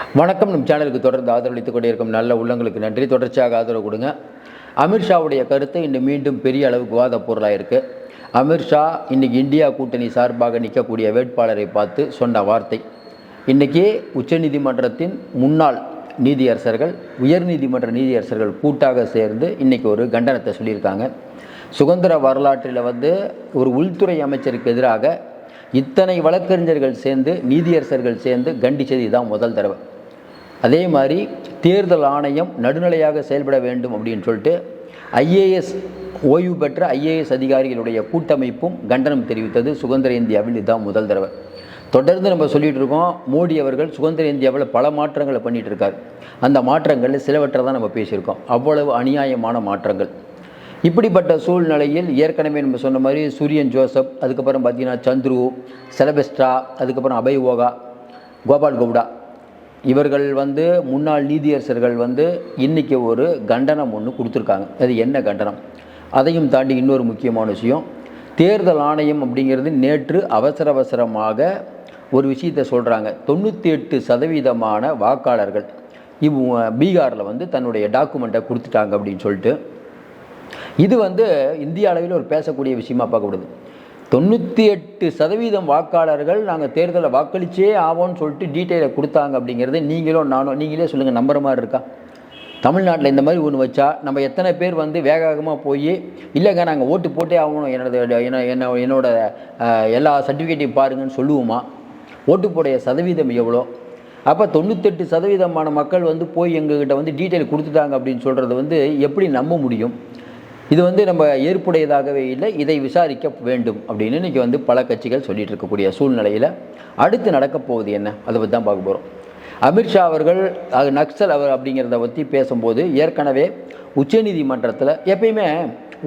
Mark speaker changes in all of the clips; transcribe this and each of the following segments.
Speaker 1: வணக்கம். நம் சேனலுக்கு தொடர்ந்து ஆதரவளித்துக் கொண்டிருக்கும் நல்ல உள்ளங்களுக்கு நன்றி. தொடர்ச்சியாக ஆதரவு கொடுங்க. அமித்ஷாவுடைய கருத்து இன்னும் மீண்டும் பெரிய அளவுக்கு விவாத பொருளாக இருக்குது. அமித்ஷா இன்றைக்கி இந்தியா கூட்டணி சார்பாக நிற்கக்கூடிய வேட்பாளரை பார்த்து சொன்ன வார்த்தை, இன்றைக்கி உச்சநீதிமன்றத்தின் முன்னாள் நீதியரசர்கள், உயர்நீதிமன்ற நீதியரசர்கள் கூட்டாக சேர்ந்து இன்றைக்கி ஒரு கண்டனத்தை சொல்லியிருக்காங்க. சுதந்திர வரலாற்றில் ஒரு உள்துறை அமைச்சருக்கு எதிராக இத்தனை வழக்கறிஞர்கள் சேர்ந்து, நீதியரசர்கள் சேர்ந்து கண்டித்தது இதுதான் முதல் தடவை. அதே மாதிரி தேர்தல் ஆணையம் நடுநிலையாக செயல்பட வேண்டும் அப்படின்னு சொல்லிட்டு ஐஏஎஸ் ஓய்வு பெற்ற ஐஏஎஸ் அதிகாரிகளுடைய கூட்டமைப்பும் கண்டனம் தெரிவித்தது சுதந்திர இந்தியாவில் இதுதான் முதல் தடவை. தொடர்ந்து நம்ம சொல்லிகிட்டு இருக்கோம், மோடி அவர்கள் சுதந்திர இந்தியாவில் பல மாற்றங்களை பண்ணிகிட்டு இருக்கார். அந்த மாற்றங்களில் சிலவற்றை தான் நம்ம பேசியிருக்கோம். அவ்வளவு அநியாயமான மாற்றங்கள். இப்படிப்பட்ட சூழ்நிலையில் ஏற்கனவே நம்ம சொன்ன மாதிரி சூரியன் ஜோசப், அதுக்கப்புறம் பார்த்திங்கன்னா சந்துரு, செலபெஸ்ட்ரா, அதுக்கப்புறம் அபய் ஓகா, கோபால் கவுடா, இவர்கள் முன்னாள் நீதியரசர்கள் இன்றைக்கி ஒரு கண்டனம் ஒன்று கொடுத்துருக்காங்க. அது என்ன கண்டனம்? அதையும் தாண்டி இன்னொரு முக்கியமான விஷயம், தேர்தல் ஆணையம் அப்படிங்கிறது நேற்று அவசரமாக ஒரு விஷயத்தை சொல்கிறாங்க. 98% வாக்காளர்கள் பீகாரில் தன்னுடைய டாக்குமெண்ட்டை கொடுத்துட்டாங்க அப்படின்னு சொல்லிட்டு. இது இந்திய அளவில் ஒரு பேசக்கூடிய விஷயமாக பார்க்கப்படுது. 98% வாக்காளர்கள் நாங்கள் தேர்தலில் வாக்களிச்சே ஆவோன்னு சொல்லிட்டு டீட்டெயிலை கொடுத்தாங்க அப்படிங்கிறது நீங்களே சொல்லுங்கள், நம்புற மாதிரி இருக்கா? தமிழ்நாட்டில் இந்த மாதிரி ஒன்று வச்சா நம்ம எத்தனை பேர் வேகமாக போய் இல்லைங்க நாங்கள் ஓட்டு போட்டே ஆகணும், என்னோட எல்லா சர்டிஃபிகேட்டையும் பாருங்கன்னு சொல்லுவோமா? ஓட்டு போடைய சதவீதம் எவ்வளோ? அப்போ 98% மக்கள் போய் எங்ககிட்ட டீட்டெயில் கொடுத்துட்டாங்க அப்படின்னு சொல்கிறது எப்படி நம்ப முடியும்? இது நம்ம ஏற்புடையதாகவே இல்லை, இதை விசாரிக்க வேண்டும் அப்படின்னு இன்றைக்கி பல கட்சிகள் சொல்லிகிட்டு இருக்கக்கூடிய சூழ்நிலையில் அடுத்து நடக்கப் போகுது என்ன, அதை பற்றி தான் பார்க்க போகிறோம். அமித்ஷா அவர்கள் நக்சல் அப்படிங்கிறத பற்றி பேசும்போது ஏற்கனவே உச்சநீதிமன்றத்தில் எப்பயுமே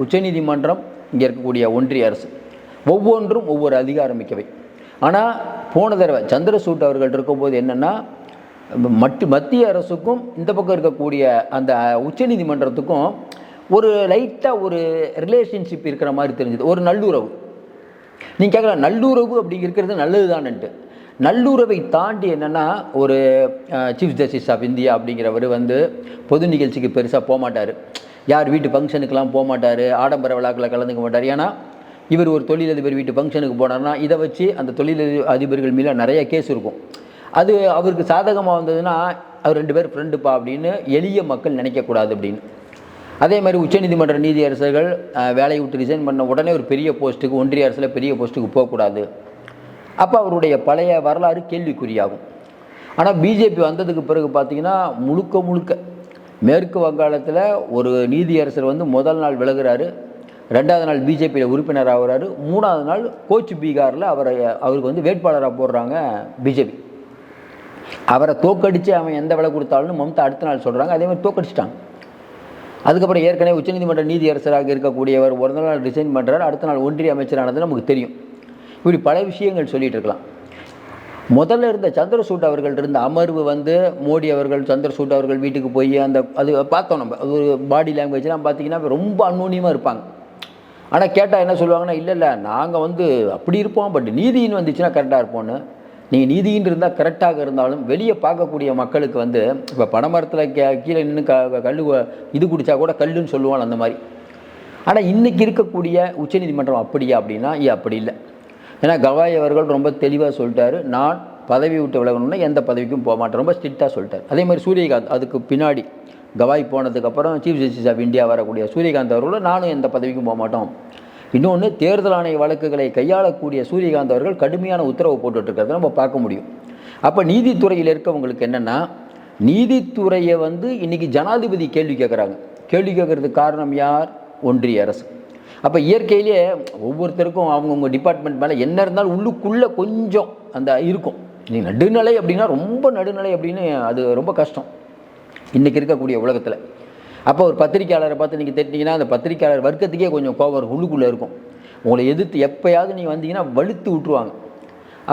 Speaker 1: உச்சநீதிமன்றம் இங்கே இருக்கக்கூடிய ஒன்றிய அரசு ஒவ்வொன்றும் ஒவ்வொரு அதிகாரமிக்கவை. ஆனால் போன தடவை சந்திரசூட் அவர்கள் இருக்கும்போது என்னென்னா மத்திய அரசுக்கும் இந்த பக்கம் இருக்கக்கூடிய அந்த உச்சநீதிமன்றத்துக்கும் ஒரு லைட்டாக ஒரு ரிலேஷன்ஷிப் இருக்கிற மாதிரி தெரிஞ்சுது, ஒரு நல்லுறவு. நீங்கள் கேட்கலாம் நல்லுறவு அப்படி இருக்கிறது நல்லது தான்ட்டு. நல்லுறவை தாண்டி என்னென்னா ஒரு சீஃப் ஜஸ்டிஸ் ஆஃப் இந்தியா அப்படிங்கிறவர் பொது நிகழ்ச்சிக்கு பெருசாக போக மாட்டார், யார் வீட்டு ஃபங்க்ஷனுக்கெலாம் போக மாட்டார், ஆடம்பர விழாக்களில் கலந்துக்க மாட்டார். ஏன்னா இவர் ஒரு தொழிலதிபர் வீட்டு ஃபங்க்ஷனுக்கு போனார்னா இதை வச்சு அந்த தொழிலதிபர்கள் மீது நிறைய கேஸ் இருக்கும். அது அவருக்கு சாதகமாக வந்ததுன்னா அவர் 2 பேர் ஃப்ரெண்டுப்பா அப்படின்னு எளிய மக்கள் நினைக்கக்கூடாது அப்படின்னு. அதே மாதிரி உச்சநீதிமன்ற நீதியரசர்கள் வேலையை விட்டு ரிசைன் பண்ண உடனே ஒரு பெரிய போஸ்ட்டுக்கு, ஒன்றிய அரசில் பெரிய போஸ்ட்டுக்கு போகக்கூடாது. அப்போ அவருடைய பழைய வரலாறு கேள்விக்குறியாகும். ஆனால் பிஜேபி வந்ததுக்கு பிறகு பார்த்திங்கன்னா முழுக்க மேற்கு வங்காளத்தில் ஒரு நீதியரசர் முதல் நாள் விலகுறாரு, 2வது நாள் பிஜேபியில் உறுப்பினர் ஆகிறாரு, 3வது நாள் கோச் பீகாரில் அவருக்கு வேட்பாளராக போடுறாங்க பிஜேபி. அவரை தோக்கடித்து அவன் எந்த விலை கொடுத்தாலும் மம்தா அடுத்த நாள் சொல்கிறாங்க, அதே மாதிரி தோக்கடிச்சிட்டாங்க. அதுக்கப்புறம் ஏற்கனவே உச்சநீதிமன்ற நீதியரசராக இருக்கக்கூடியவர் ஒரு நாள் ரிசைன் பண்ணுறாரு, அடுத்த நாள் ஒன்றிய அமைச்சரானது நமக்கு தெரியும். இப்படி பல விஷயங்கள் சொல்லிகிட்டு இருக்கலாம். முதல்ல இருந்த சந்திரசூட் அவர்கள் இருந்த அமர்வு மோடி அவர்கள் சந்திரசூட் அவர்கள் வீட்டுக்கு போய் அது பார்த்தோம் நம்ம, அது ஒரு பாடி லாங்குவேஜ்லாம் பார்த்திங்கன்னா ரொம்ப அன்னோனியமாக இருப்பாங்க. ஆனால் கேட்டால் என்ன சொல்லுவாங்கன்னா, இல்லை நாங்கள் அப்படி இருப்போம், பட் நீதின்னு வந்துச்சுன்னா கரெக்டாக இருப்போம்னு. நீங்கள் நீதின்னு இருந்தால் கரெக்டாக இருந்தாலும் வெளியே பார்க்கக்கூடிய மக்களுக்கு இப்போ பனைமரத்தில் கீழே நின்று கல் இது குடித்தா கூட கல்லுன்னு சொல்லுவாங்க அந்த மாதிரி. ஆனால் இன்றைக்கி இருக்கக்கூடிய உச்சநீதிமன்றம் அப்படியா அப்படின்னா அப்படி இல்லை. ஏன்னா கவாய் அவர்கள் ரொம்ப தெளிவாக சொல்லிட்டாரு, நான் பதவி விட்டு விலகணுன்னா எந்த பதவிக்கும் போக மாட்டேன், ரொம்ப ஸ்ட்ரிக்டாக சொல்லிட்டார். அதே மாதிரி சூரியகாந்த், அதுக்கு பின்னாடி கவாய் போனதுக்கப்புறம் சீஃப் ஜஸ்டிஸ் ஆஃப் இந்தியா வரக்கூடிய சூரியகாந்த் அவர்களும் நானும் எந்த பதவிக்கும் போக மாட்டோம். இன்னொன்று, தேர்தல் ஆணைய வழக்குகளை கையாளக்கூடிய சூரியகாந்த் அவர்கள் கடுமையான உத்தரவு போட்டுட்ருக்கிறத நம்ம பார்க்க முடியும். அப்போ நீதித்துறையில் இருக்கவங்களுக்கு என்னென்னா, நீதித்துறையை இன்றைக்கி ஜனாதிபதி கேள்வி கேட்குறாங்க. கேள்வி கேட்குறதுக்கு காரணம் யார்? ஒன்றிய அரசு. அப்போ இயற்கையிலேயே ஒவ்வொருத்தருக்கும் அவங்கவுங்க டிபார்ட்மெண்ட் மேலே என்ன இருந்தாலும் உள்ளுக்குள்ளே கொஞ்சம் அந்த இருக்கும். நீ நடுநிலை அப்படின்னா ரொம்ப நடுநிலை அப்படின்னு அது ரொம்ப கஷ்டம் இன்றைக்கி இருக்கக்கூடிய உலகத்தில். அப்போ ஒரு பத்திரிக்கையாளரை பார்த்து நீங்கள் திட்டிங்கன்னா அந்த பத்திரிக்கையாளர் வர்க்கத்துக்கே கொஞ்சம் கோபம் உள்ளுக்குள்ளே இருக்கும். உங்களை எதிர்த்து எப்போயாவது நீங்கள் வந்தீங்கன்னா வலுத்து விட்டுருவாங்க.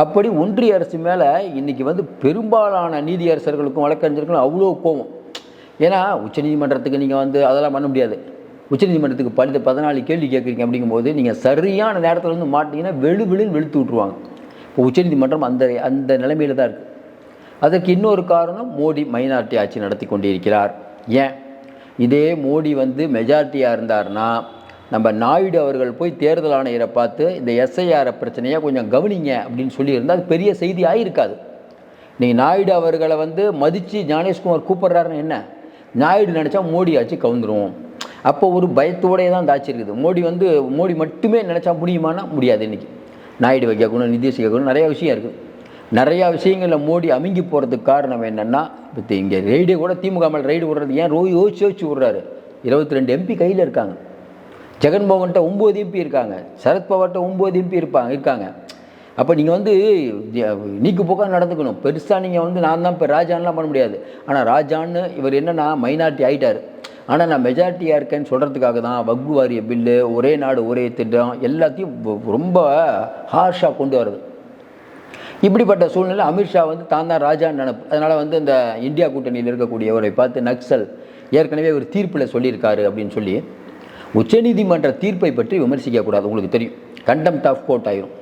Speaker 1: அப்படி ஒன்றிய அரசு மேலே இன்றைக்கி பெரும்பாலான நீதியரசர்களுக்கும் வழக்கறிஞர்களுக்கும் அவ்வளோ கோபம். ஏன்னா உச்சநீதிமன்றத்துக்கு நீங்கள் அதெல்லாம் பண்ண முடியாது. உச்சநீதிமன்றத்துக்கு 14 கேள்வி கேட்குறீங்க அப்படிங்கும்போது நீங்கள் சரியான நேரத்தில் மாட்டிங்கன்னா வெளுன்னு வெளுத்து விட்ருவாங்க. இப்போ உச்சநீதிமன்றம் அந்த நிலைமையில் தான் இருக்குது. அதற்கு இன்னொரு காரணம், மோடி மைனாரிட்டி ஆட்சி நடத்தி கொண்டிருக்கிறார். ஏன் இதே மோடி வந்து மெஜாரிட்டியாக இருந்தார்னா நம்ம நாயுடு அவர்கள் போய் தேர்தல் ஆணையரை பார்த்து இந்த எஸ்ஐஆர் பிரச்சனையை கொஞ்சம் கவனிங்க அப்படின்னு சொல்லியிருந்தால் அது பெரிய செய்தி ஆகிருக்காது. நீங்கள் நாயுடு அவர்களை வந்து மதித்து ஞானேஷ்குமார் கூப்பிட்றாருன்னு என்ன, நாயுடு நினச்சா மோடி ஆட்சி கவுந்துரும். அப்போ ஒரு பயத்தோடே தான் இந்த ஆட்சி இருக்குது. மோடி மட்டுமே நினச்சா முடியுமானா முடியாது. இன்றைக்கி நாயுடு கேட்கணும், நிதிஷ் கேட்கணும், நிறையா விஷயம் இருக்குது. நிறையா விஷயங்களில் மோடி அமுங்கி போகிறதுக்கு காரணம் என்னென்னா, இப்போ இங்கே ரெய்டு கூட திமுக மேலே ரைடு விடுறது ஏன் யோசிச்சு விட்றாரு. 22 எம்பி கையில் இருக்காங்க. ஜெகன்மோகன்கிட்ட 9 எம்பி இருக்காங்க. சரத்பவார்கிட்ட 9 எம்பி இருக்காங்க. அப்போ நீங்கள் வந்து நீக்கு போக்காக நடந்துக்கணும். பெருசாக நீங்கள் வந்து நான் தான் இப்போ ராஜான்லாம் பண்ண முடியாது. ஆனால் ராஜான்னு இவர் என்னென்னா மைனாரிட்டி ஆகிட்டார். ஆனால் நான் மெஜாரிட்டியாக இருக்கேன்னு சொல்கிறதுக்காக தான் வக்ஃபு வாரிய பில்லு, ஒரே நாடு ஒரே திட்டம் எல்லாத்தையும் ரொம்ப ஹார்ஷாக கொண்டு வருது. இப்படிப்பட்ட சூழ்நிலை அமித்ஷா வந்து தான் ராஜான்னு நினைப்பு. அதனால் வந்து இந்த இந்தியா கூட்டணியில் இருக்கக்கூடியவரை பார்த்து நக்சல் ஏற்கனவே ஒரு தீர்ப்பில் சொல்லியிருக்காரு அப்படின்னு சொல்லி உச்சநீதிமன்ற தீர்ப்பை பற்றி விமர்சிக்கக்கூடாது. உங்களுக்கு தெரியும், கண்டெம்ட் ஆஃப் கோர்ட் ஆயிரும்.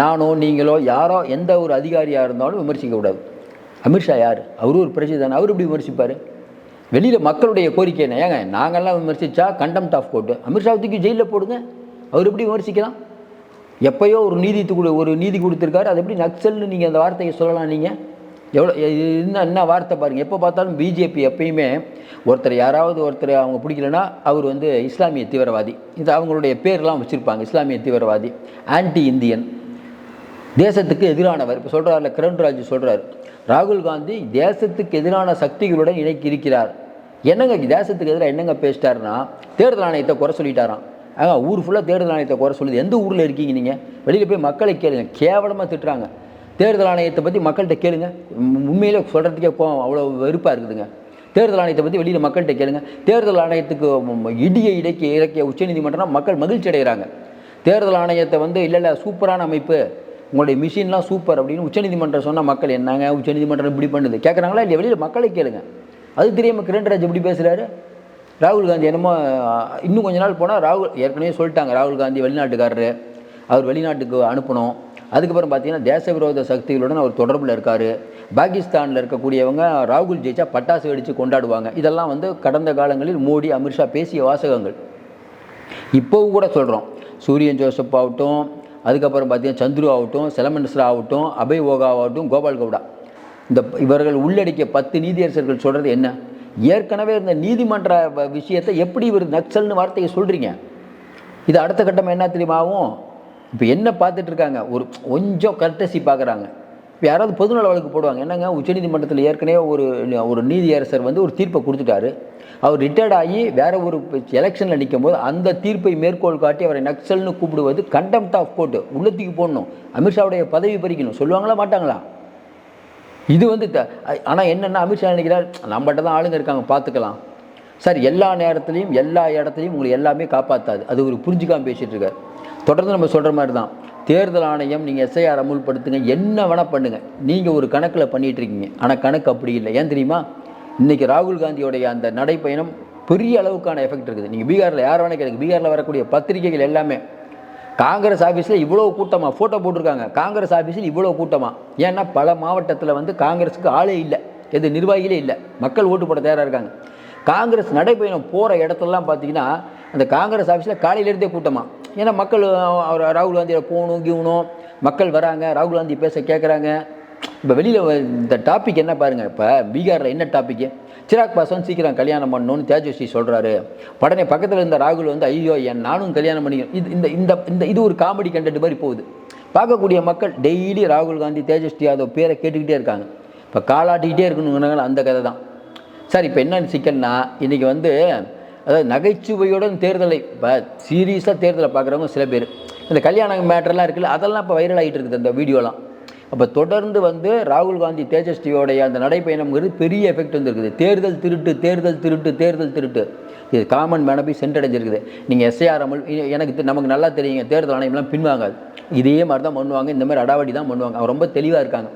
Speaker 1: நானோ நீங்களோ யாரோ எந்த ஒரு அதிகாரியாக இருந்தாலும் விமர்சிக்கக்கூடாது. அமித்ஷா யார்? அவரும் ஒரு பிரச்சனை தானே, அவர் இப்படி விமர்சிப்பார்? வெளியில் மக்களுடைய கோரிக்கை என்ன? ஏங்க நாங்கள்லாம் விமர்சித்தா கண்டெம்ட் ஆஃப் கோர்ட்டு, அமித்ஷா தூக்கி ஜெயிலில் போடுங்க, அவர் எப்படி விமர்சிக்கலாம்? எப்போயோ ஒரு நீதி கொடுத்துருக்காரு, அது எப்படி நக்சல்னு நீங்கள் அந்த வார்த்தையை சொல்லலாம்? நீங்கள் எவ்வளோ என்ன வார்த்தை பாருங்கள். எப்போ பார்த்தாலும் பிஜேபி எப்பயுமே யாராவது ஒருத்தர் அவங்க பிடிக்கலன்னா அவர் வந்து இஸ்லாமிய தீவிரவாதி, இது அவங்களுடைய பேர்லாம் வச்சுருப்பாங்க. இஸ்லாமிய தீவிரவாதி, ஆன்டி இந்தியன், தேசத்துக்கு எதிரானவர். இப்போ சொல்கிறார்ல கிரண்ராஜ் சொல்கிறார், ராகுல் காந்தி தேசத்துக்கு எதிரான சக்திகளுடன் இணைக்கி இருக்கிறார். என்னங்க தேசத்துக்கு எதிராக என்னங்க பேசிட்டாருன்னா தேர்தல் ஆணையத்தை குறை சொல்லிட்டாராம். ஊர் ஃபுல்லாக தேர்தல் ஆணையத்தை குறை சொல்லுது. எந்த ஊரில் இருக்கீங்க நீங்கள்? வெளியில் போய் மக்களை கேளுங்க, கேவலமாக திட்டுறாங்க. தேர்தல் ஆணையத்தை பற்றி மக்கள்கிட்ட கேளுங்க. உண்மையிலே சொல்கிறதுக்கே அவ்வளோ வெறுப்பாக இருக்குதுங்க. தேர்தல் ஆணையத்தை பற்றி வெளியில் மக்கள்கிட்ட கேளுங்க. தேர்தல் ஆணையத்துக்கு இடியை இறக்கிய உச்சநீதிமன்றம் மக்கள் மகிழ்ச்சி அடைகிறாங்க. தேர்தல் ஆணையத்தை வந்து இல்லை சூப்பரான அமைப்பு, உங்களுடைய மிஷின்லாம் சூப்பர் அப்படின்னு உச்சநீதிமன்றம் சொன்னால் மக்கள் என்னங்க உச்சநீதிமன்றம் இப்படி பண்ணுது கேட்குறாங்களா இல்லை? வெளியில் மக்களை கேளுங்க. அது தெரியாமல் கிரண்ராஜ் எப்படி பேசுகிறாரு. ராகுல் காந்தி என்னமோ இன்னும் கொஞ்ச நாள் போனால் ஏற்கனவே சொல்லிட்டாங்க, ராகுல் காந்தி வெளிநாட்டுக்காரரு, அவர் வெளிநாட்டுக்கு அனுப்பணும். அதுக்கப்புறம் பார்த்தீங்கன்னா தேச விரோத சக்திகளுடன் அவர் தொடர்பில் இருக்கார். பாகிஸ்தானில் இருக்கக்கூடியவங்க ராகுல் ஜெயிச்சா பட்டாசு வெடித்து கொண்டாடுவாங்க. இதெல்லாம் வந்து கடந்த காலங்களில் மோடி அமித்ஷா பேசிய வாசகங்கள். இப்போவும் கூட சொல்கிறோம், சூரியன் ஜோசப் ஆகட்டும், அதுக்கப்புறம் பார்த்தீங்கன்னா சந்துரு ஆகட்டும், செலமன்ஸ்ரா ஆகட்டும், அபய் ஓகா ஆகட்டும், கோபால் கவுடா, இவர்கள் உள்ளடக்கிய 10 நீதியரசர்கள் சொல்கிறது என்ன? ஏற்கனவே இந்த நீதிமன்ற விஷயத்தை எப்படி இவர் நக்சல்னு வார்த்தையை சொல்கிறீங்க? இது அடுத்த கட்டமாக என்ன தெரியுமாவும்? இப்போ என்ன பார்த்துட்ருக்காங்க, ஒரு கொஞ்சம் கர்டசி பார்க்குறாங்க. இப்போ யாராவது பொதுநல வழக்கு போடுவாங்க. என்னங்க உச்சநீதிமன்றத்தில் ஏற்கனவே ஒரு நீதியரசர் வந்து ஒரு தீர்ப்பை கொடுத்துட்டாரு. அவர் ரிட்டையர்ட் ஆகி வேற ஒரு எலெக்ஷனில் நிற்கும் போது அந்த தீர்ப்பை மேற்கோள் காட்டி அவரை நக்சல்னு கூப்பிடுவது கண்டெம்ட் ஆஃப் கோர்ட்டு, உள்ளத்துக்கு போடணும். அமித்ஷாவுடைய பதவி பறிக்கணும். சொல்லுவாங்களா மாட்டாங்களா? இது வந்து ஆனால் என்னென்னா அமித்ஷா நினைக்கிறார், நம்மகிட்ட தான் ஆளுங்க இருக்காங்க பார்த்துக்கலாம் சார். எல்லா நேரத்துலையும் எல்லா இடத்துலையும் உங்களை எல்லாமே காப்பாற்றாது. அது ஒரு புரிஞ்சுக்காமல் பேசிகிட்டு இருக்கார். தொடர்ந்து நம்ம சொல்கிற மாதிரி தான், தேர்தல் ஆணையம் நீங்கள் எஸ்ஐஆர் அமுல்படுத்துங்க, என்ன வேணால் பண்ணுங்கள், நீங்கள் ஒரு கணக்கில் பண்ணிகிட்ருக்கீங்க. ஆனால் கணக்கு அப்படி இல்லை. ஏன் தெரியுமா? இன்றைக்கி ராகுல் காந்தியோடைய அந்த நடைப்பயணம் பெரிய அளவுக்கான எஃபெக்ட் இருக்குது. நீங்கள் பீகாரில் யார் வேணால் கேளுங்க, பீகாரில் வரக்கூடிய பத்திரிகைகள் எல்லாமே காங்கிரஸ் ஆஃபீஸில் இவ்வளோ கூட்டமாக ஃபோட்டோ போட்டிருக்காங்க. காங்கிரஸ் ஆஃபீஸில் இவ்வளோ கூட்டமாக. ஏன்னா பல மாவட்டத்தில் வந்து காங்கிரஸுக்கு ஆளே இல்லை, எது நிர்வாகிகளே இல்லை, மக்கள் ஓட்டு போட தயாராக இருக்காங்க. காங்கிரஸ் நடைப்பயணம் போகிற இடத்துலலாம் பார்த்தீங்கன்னா அந்த காங்கிரஸ் ஆஃபீஸில் காலையிலேருந்தே கூட்டமாக. ஏன்னா மக்கள் ராகுல் காந்தியில் போகணும் கீவணும், மக்கள் வராங்க, ராகுல் காந்தி பேச கேட்குறாங்க. இப்போ வெளியில் இந்த டாபிக் என்ன பாருங்கள், இப்போ பீகாரில் என்ன டாப்பிக்கு, சிராக் பாஸ்வான் சீக்கிரம் கல்யாணம் பண்ணணும்னு தேஜஸ்வி சொல்கிறாரு. உடனே பக்கத்தில் இருந்த ராகுல் வந்து ஐயோ நானும் கல்யாணம் பண்ணிக்கிறேன். இது ஒரு காமெடி கண்டென்ட் மாதிரி போகுது. பார்க்கக்கூடிய மக்கள் டெய்லி ராகுல் காந்தி தேஜஸ்வி யாதவ் பேரை கேட்டுக்கிட்டே இருக்காங்க. இப்போ காலாட்டிக்கிட்டே இருக்கணுங்கிறாங்க. அந்த கதை தான் சார். இப்போ என்ன சிக்கல்னா, இன்றைக்கி வந்து அதாவது நகைச்சுவையுடன் தேர்தலை இப்போ சீரியஸாக தேர்தலை பார்க்குறவங்க சில பேர், இந்த கல்யாண மேட்டர்லாம் இருக்குல்ல, அதெல்லாம் இப்போ வைரல் ஆகிட்டு இருக்குது அந்த வீடியோலாம். அப்போ தொடர்ந்து வந்து ராகுல் காந்தி தேஜஸ்வியோடைய அந்த நடைப்பயணம்ங்கிறது பெரிய எஃபெக்ட் வந்துருக்குது. தேர்தல் திருட்டு தேர்தல் திருட்டு தேர்தல் திருட்டு, இது காமன் மேனை போய் சென்றடைஞ்சிருக்குது. நீங்கள் எஸ்ஐஆர் அமல் நமக்கு நல்லா தெரியுங்க, தேர்தல் ஆணையம்லாம் பின்வாங்காது. இதே மாதிரி தான் பண்ணுவாங்க, இந்த மாதிரி அடாவடி தான் பண்ணுவாங்க. அவங்க ரொம்ப தெளிவாக இருக்காங்க.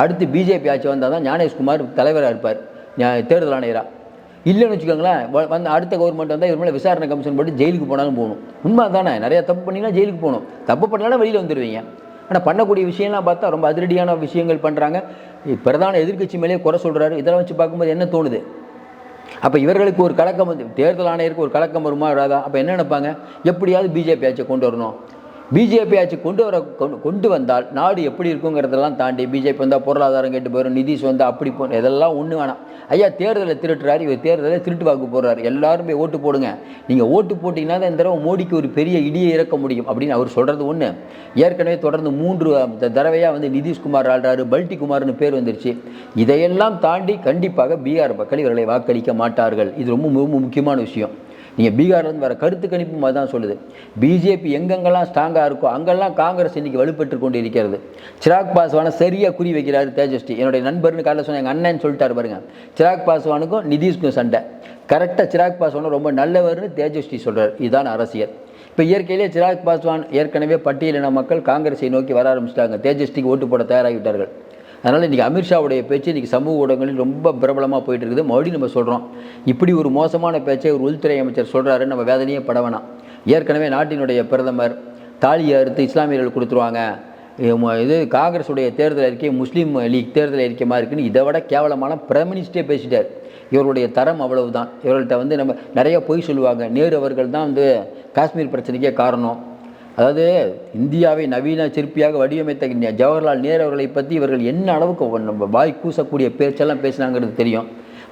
Speaker 1: அடுத்து பிஜேபி ஆட்சி வந்தால் தான் ஞானேஷ்குமார் தலைவராக இருப்பார், தேர்தல் ஆணையராக. இல்லைன்னு வச்சுக்கோங்களேன், வந்து அடுத்த கவர்மெண்ட் வந்தால் இவர் மேலே விசாரணை கமிஷன் போட்டு ஜெயிலுக்கு போனாலும் போகணும். உண்மை தானே, நிறையா தப்பு பண்ணிங்கன்னா ஜெயிலுக்கு போகணும். தப்பு பண்ணாலும் வெளியில் வந்துடுவீங்க. ஆனால் பண்ணக்கூடிய விஷயம்லாம் பார்த்தா ரொம்ப அதிரடியான விஷயங்கள் பண்ணுறாங்க. பிரதான எதிர்க்கட்சி மேலேயே குறை சொல்கிறாரு. இதெல்லாம் வச்சு பார்க்கும்போது என்ன தோணுது? அப்போ இவர்களுக்கு ஒரு கலக்கம் வந்து தேர்தல் ஆணையருக்கு ஒரு கலக்கம் வருமா வராதா? அப்போ என்ன நினைப்பாங்க? எப்படியாவது பிஜேபி ஆட்சியை கொண்டு வரணும். பிஜேபி ஆட்சி கொண்டு வந்தால் நாடு எப்படி இருக்குங்கிறதெல்லாம் தாண்டி பிஜேபி வந்தால் பொருளாதாரம் கெட்டு போயிடும், நிதிஷ் வந்தால் அப்படி போகணும், இதெல்லாம் ஒன்றும் வேணாம். ஐயா தேர்தலை திருட்டுறாரு, இவர் தேர்தலை திருட்டு வாக்கு போடுறாரு, எல்லாரும் போய் ஓட்டு போடுங்க, நீங்கள் ஓட்டு போட்டிங்கன்னா தான் இந்த தடவை மோடிக்கு ஒரு பெரிய இடியை இறக்க முடியும் அப்படின்னு அவர் சொல்கிறது ஒன்று. ஏற்கனவே தொடர்ந்து 3 தடவையாக வந்து நிதிஷ்குமார் ஆள்றாரு, பல்டி குமார்னு பேர் வந்துருச்சு. இதையெல்லாம் தாண்டி கண்டிப்பாக பீகார் மக்கள் இவர்களை வாக்களிக்க மாட்டார்கள். இது ரொம்ப முக்கியமான விஷயம். நீங்கள் பீகார்லேருந்து வர கருத்து கணிப்பும் அதுதான் சொல்லுது. பிஜேபி எங்கெங்கெல்லாம் ஸ்ட்ராங்காக இருக்கோ அங்கெல்லாம் காங்கிரஸ் இன்றைக்கி வலுப்பெற்று கொண்டு இருக்கிறது. சிராக் பாஸ்வானை சரியாக குறி வைக்கிறாரு தேஜஸ்வி. என்னுடைய நண்பர்னு காலையில் சொன்ன எங்கள் அண்ணன் சொல்லிட்டார் பாருங்க. சிராக் பாஸ்வானுக்கும் நிதிஷ்க்கும் சண்டை. கரெக்டாக சிராக் பாஸ்வானும் ரொம்ப நல்லவர்னு தேஜஸ்வி சொல்கிறார். இதுதான் அரசியல். இப்போ இயற்கையிலே சிராக் பாஸ்வான் ஏற்கனவே பட்டியலின மக்கள் காங்கிரஸை நோக்கி வர ஆரம்பிச்சிட்டாங்க. தேஜஸ்விக்கு ஓட்டு போட தயாராகிவிட்டார்கள். அதனால் இன்றைக்கி அமித்ஷாவுடைய பேச்சு இன்றைக்கி சமூக ஊடகங்களில் ரொம்ப பிரபலமாக போயிட்டு இருக்குது. மறுபடியும் நம்ம சொல்கிறோம், இப்படி ஒரு மோசமான பேச்சை ஒரு உள்துறை அமைச்சர் சொல்கிறாருன்னு நம்ம வேதனையே பட வேணாம். ஏற்கனவே நாட்டினுடைய பிரதமர் தாலியை அறுத்து இஸ்லாமியர்கள் கொடுத்துருவாங்க, இது காங்கிரஸுடைய தேர்தல் அறிக்கை முஸ்லீம் லீக் தேர்தல் அறிக்கைமாக இருக்குன்னு இதை விட கேவலமான பிரைம் மினிஸ்டரே பேசிட்டார். இவருடைய தரம் அவ்வளவு தான். இவர்கள்ட்ட வந்து நம்ம நிறைய பொய் சொல்லுவாங்க. நேரு அவர்கள் தான் வந்து காஷ்மீர் பிரச்சனைக்கே காரணம். அதாவது இந்தியாவை நவீன சிற்பியாக வடிவமைத்த ஜவஹர்லால் நேரு அவர்களை பற்றி இவர்கள் என்ன அளவுக்கு நம்ம வாய் கூசக்கூடிய பேச்செல்லாம் பேசினாங்கிறது தெரியும்.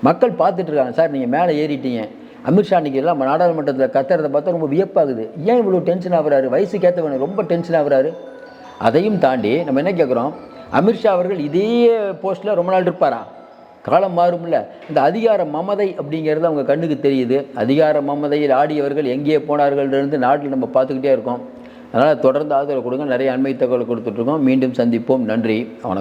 Speaker 1: மக்கள் பார்த்துட்டு இருக்காங்க. சார் நீங்கள் மேலே ஏறிட்டீங்க, அமித்ஷா அன்றைக்கி எல்லாம் நாடாளுமன்றத்தில் கத்துறதை பார்த்தா ரொம்ப வியப்பாகுது. ஏன் இவ்வளோ டென்ஷன் ஆகுறாரு? வயசுக்கு ஏற்றவங்க ரொம்ப டென்ஷன் ஆகுறாரு. அதையும் தாண்டி நம்ம என்ன கேட்குறோம், அமித்ஷா அவர்கள் இதே போஸ்ட்டில் ரொம்ப நாள் இருப்பாரா? காலம் மாறும்ல. இந்த அதிகார மமதை அப்படிங்கிறது அவங்க கண்ணுக்கு தெரியுது. அதிகார மமதையில் ஆடியவர்கள் எங்கே போனார்கள்ன்றது நாட்டில் நம்ம பார்த்துக்கிட்டே இருக்கோம். அதனால் தொடர்ந்து ஆதரவு கொடுங்க. நிறைய அண்மை தகவல் கொடுத்துட்ருக்கோம். மீண்டும் சந்திப்போம். நன்றி, வணக்கம்.